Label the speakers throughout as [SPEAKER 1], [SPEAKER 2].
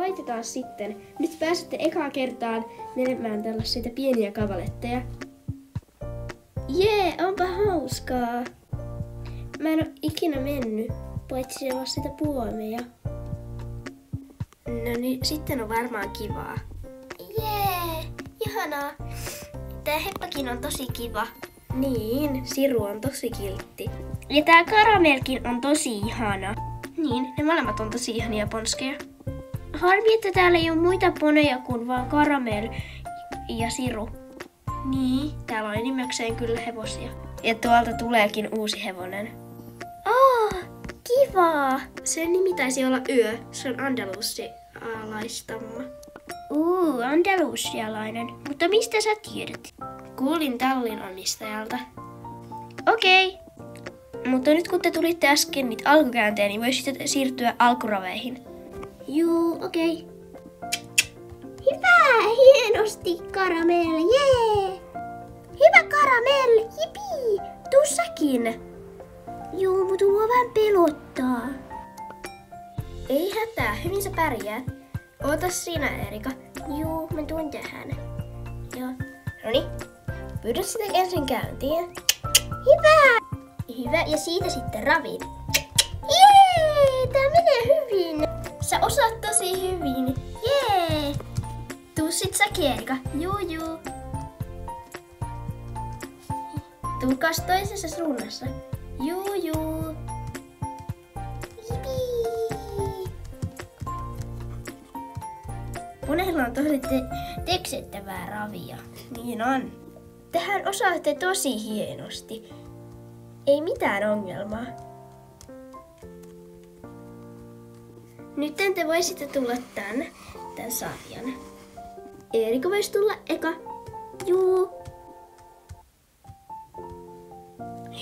[SPEAKER 1] koitetaan sitten. Nyt pääsette ekaa kertaan menemään tällaisia pieniä kavaletteja. Jee, onpa hauskaa. Mä en oo ikinä mennyt, paitsi olla sitä puomeja. No niin, sitten on varmaan kivaa. Jee, ihanaa. Tää heppakin on tosi kiva. Niin, Siru on tosi kiltti. Ja tää karamelkin on tosi ihana. Niin, ne molemmat on tosi ihania ponskeja. Harmi, että täällä ei ole muita poneja kuin vaan Karamel ja Siru. Niin, täällä on enimmäkseen kyllä hevosia. Ja tuolta tuleekin uusi hevonen. Kivaa! Sen nimi taisi olla Yö. Se on andalusialaistamma. Andalusialainen. Mutta mistä sä tiedät? Kuulin tallin omistajalta. Okei. Mutta nyt kun te tulitte äsken niitä alkukäänteen, niin voisitte siirtyä alkuraveihin. Juu, okei. Hyvä! Hienosti, Karamel! Jee! Hyvä, Karamel! Jipi! Tuu säkin! Juu, mutta mua vähän pelottaa. Ei hätää, hyvin sä pärjäät. Ootas sinä, Erika. Juu, mä tuun tähän. Joo. Noniin. Pyydä sitä ensin käyntiin. Hyvä! Hyvä, ja siitä sitten raviin. Jee! Tää menee hyvin! Sä osaat tosi hyvin. Jee! Tuu sit säkin, Erika. Juu. Tulkaas toisessa suunnassa. Juu. Jipii! Monella on tosi teksettävää ravia. Niin on. Tähän osaatte tosi hienosti. Ei mitään ongelmaa. Nyt te voisitte tulla tän sarjan. Erika voisi tulla eka. Juu.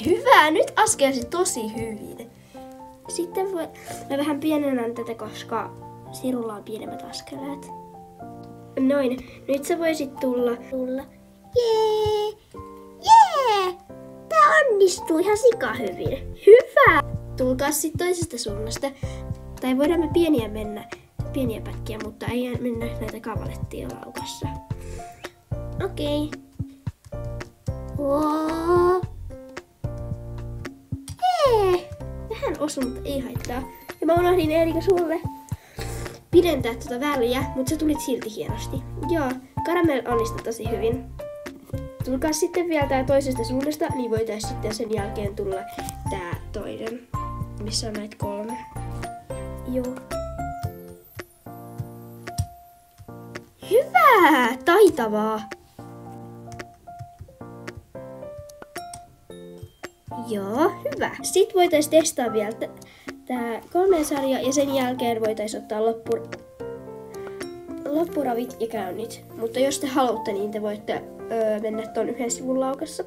[SPEAKER 1] Hyvä, nyt askelsi tosi hyvin. Sitten mä vähän pienennän tätä, koska Sirulla on pienemmät askeleet. Noin, nyt sä voisit tulla. Jee! Tää onnistuu ihan sika hyvin. Hyvä! Tulkaa sit toisesta suunnasta. Tai voidaan me pieniä pätkiä, mutta ei mennä näitä kavalettia laukassa. Okei. Vähän osui, mutta ei haittaa. Ja mä unohdin, Erika, sulle pidentää tuota väliä, mutta sä tulit silti hienosti. Joo, Karamel onnistui tosi hyvin. Tulkaa sitten vielä tää toisesta suunnasta, niin voitais sitten sen jälkeen tulla tää toinen, missä on näitä 3. Joo. Hyvä! Taitavaa! Joo, hyvä. Sitten voitais testaa vielä tää 3 sarja ja sen jälkeen voitais ottaa loppuravit ja käynnit. Mutta jos te haluatte, niin te voitte mennä ton yhden sivun laukassa.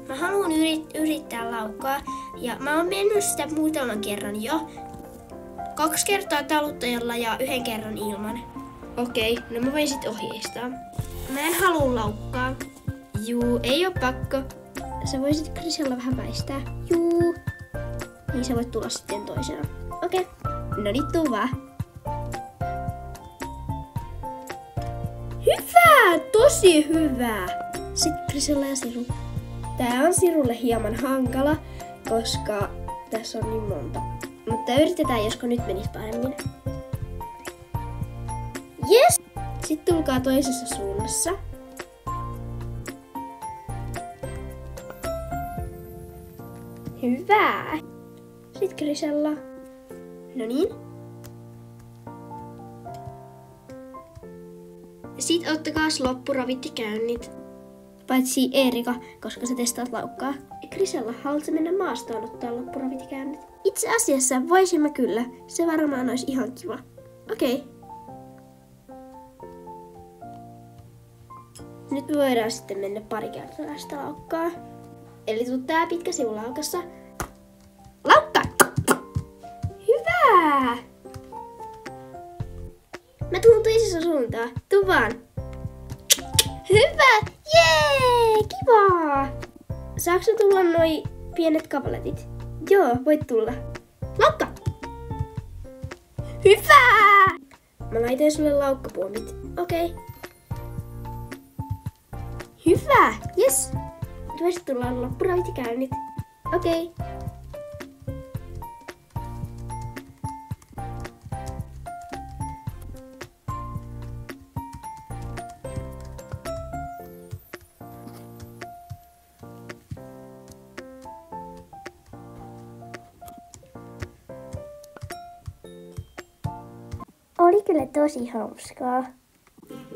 [SPEAKER 1] Mä haluan yrittää laukkaa ja mä oon mennyt sitä muutaman kerran jo. 2 kertaa taluttajalla ja 1 kerran ilman. Okei, no mä voin sit ohjeistaa. Mä en halua laukkaa. Juu, ei oo pakko. Sä voisit Krisella vähän väistää. Juu. Niin sä voit tulla sitten toisena. Okei. No niin, tuu vaan. Hyvä! Tosi hyvä! Sitten Krisella ja Siru. Tää on Sirulle hieman hankala, koska tässä on niin monta. Mutta yritetään, josko nyt menisi paremmin. Yes! Sitten tulkaa toisessa suunnassa. Hyvä! Sitten Krisella. No niin. Sitten ottakaas loppuravit ja käynnit. Paitsi Erika, koska sä testaat laukkaa. Krisella, haluatko mennä maastoon ottaa loppuravit ja käynnit? Itse asiassa voisimme kyllä. Se varmaan olisi ihan kiva. Okei. Nyt me voidaan sitten mennä pari kertaa sitä laukkaa. Eli tuu tää pitkä sivu laukassa. Laukka! Hyvä! Mä tuun toisessa suuntaan. Tuu vaan. Hyvä! Jee! Kivaa! Saatko tulla noi pienet kavaletit? Joo, voit tulla. Laukka! Hyvä! Mä laitoin sulle laukkapuomit. Okei. Hyvä! Yes! Tuossa tullaan loppuraitikäynnit. Okei. Oli kyllä tosi hauskaa.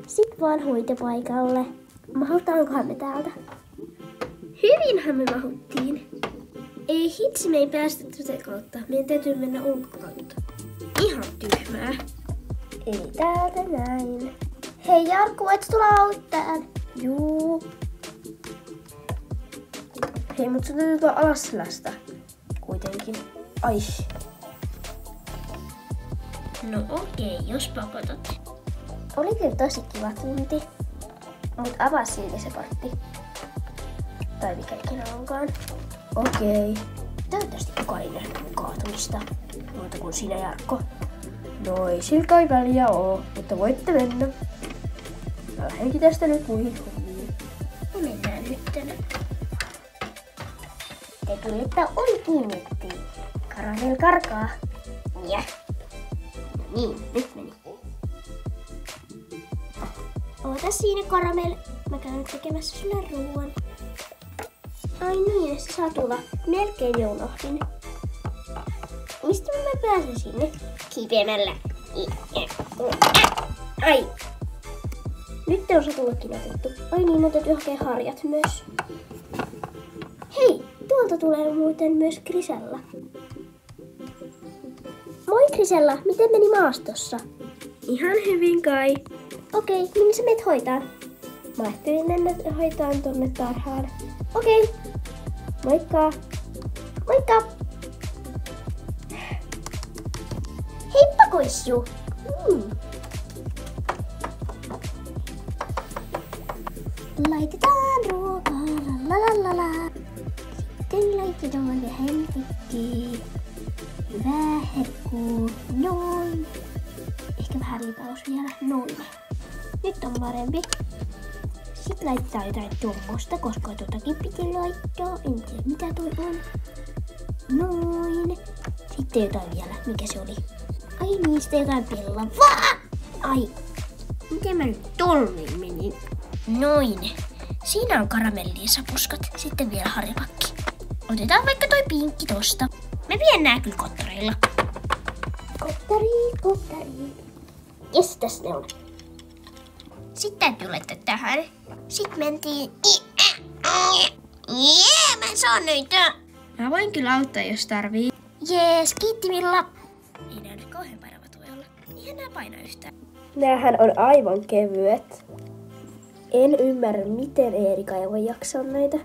[SPEAKER 1] Sitten vaan hoitopaikalle. Mahutaankohan me täältä? Hyvinhän me mahuttiin. Ei hitsi, me ei päästä tätä kautta. Meidän täytyy mennä ulkokautta. Ihan tyhmää. Eli täältä näin. Hei Jarkko, voit tulla auttaan? Juu. Hei, mut sun täytyy tulla Alasselästä. Kuitenkin. Ai. No okei, jos pakotat. Oli kyllä tosi kiva tunti. Mut avaa silti se portti. Tai mikä ikinä onkaan. Okei. Toivottavasti kukaan ei nähnyt kaatumista. Muuta kuin sinä, Jarkko. No ei sillä kai väliä oo, mutta voitte mennä. Mä lähdenkin tästä nyt muihin hommiin. Me mennään nyt tänne. Te tulitte oli kiinnitti. Karamel karkaa. Njäh. Niin, nyt meni. Oota siinä, Karamel. Mä käyn tekemässä sulle ruoan. Ai niin, se saa tulla. Melkein jo unohdin. Mistä mä pääsen sinne? Kiipeämällä. Ai. Nyt on satullakin otettu. Ai niin, mun täytyy hakea harjat myös. Hei, tuolta tulee muuten myös Grisella. Moi Grisella, miten meni maastossa? Ihan hyvin kai. Okei, minne sä menet hoitaa? Mä ajattelin mennä hoitaan tonne tarhaan. Okei. Moikka. Moikka. Heippa Koissu. Laitetaan ruokaa, lalalala. Sitten laitetaan vähän pikkiä. Hyvää herkkuu, noin. Ehkä vähän ripaus vielä, noin. Nyt on parempi. Sitten laittaa jotain tuommoista, koska totakin piti laittaa. En tiedä mitä toi on. Noin. Sitten jotain vielä, mikä se oli? Ai niin, sitten jotain pellavaa. Ai, miten mä nyt tolmiin menin? Noin. Siinä on karamellisapuskat. Sitten vielä harjapakki. Otetaan vaikka toi pinkki tosta. Me vien nää kyllä kottareilla. Kottari. Jes, tässä ne on. Sitten täytyy laittaa tähän. Sitten mentiin. Mä saan niitä. Mä voin kyllä auttaa, jos tarvii. Jees, kiitti Milla. Ei nää nyt kauhean painavat voi olla. Eihän nää paina yhtään. Näähän on aivan kevyet. En ymmärrä, miten Eerika ei voi jaksaa näitä.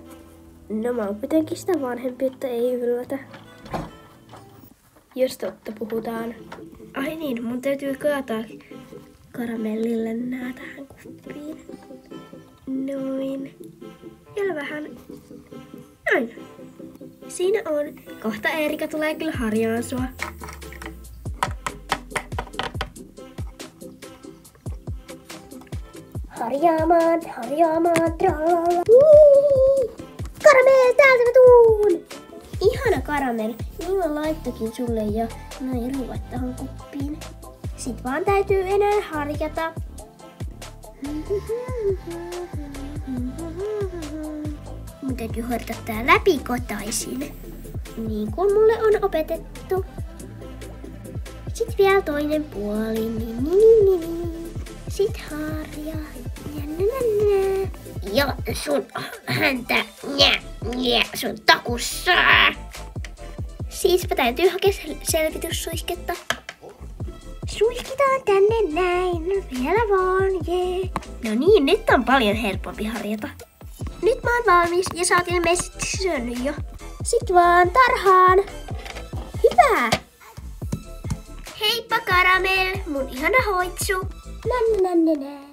[SPEAKER 1] No mä oon kuitenkin sitä vanhempi, että ei yllätä. Jos totta puhutaan. Ai niin, mun täytyy kaataa karamellille nää tähän kuppiin. Noin. Ja vähän. Noin. Siinä on. Kohta Eerika tulee kyllä harjaan sua. Harjaamaan, tralala. Karamel, täältä mä tuun! Ihana karamel. Niin mä laittokin sulle ja noin ruuat tähän kuppiin. Sit vaan täytyy enää harjata. Mun täytyy harjata tää läpikotaisin. Niin kuin mulle on opetettu. Sit vielä toinen puoli. Sit harjaa. Ja sun häntä sun takussa. Siispä täytyy hakea selvityssuihketta. Suihkitaan tänne näin. Vielä vaan, jee. No niin, nyt on paljon helpompi harjata. Nyt mä oon valmis ja sä oot ilmeisesti syönyt jo. Sit vaan tarhaan. Hyvä. Heippa Karamel, mun ihana hoitsu. Nä.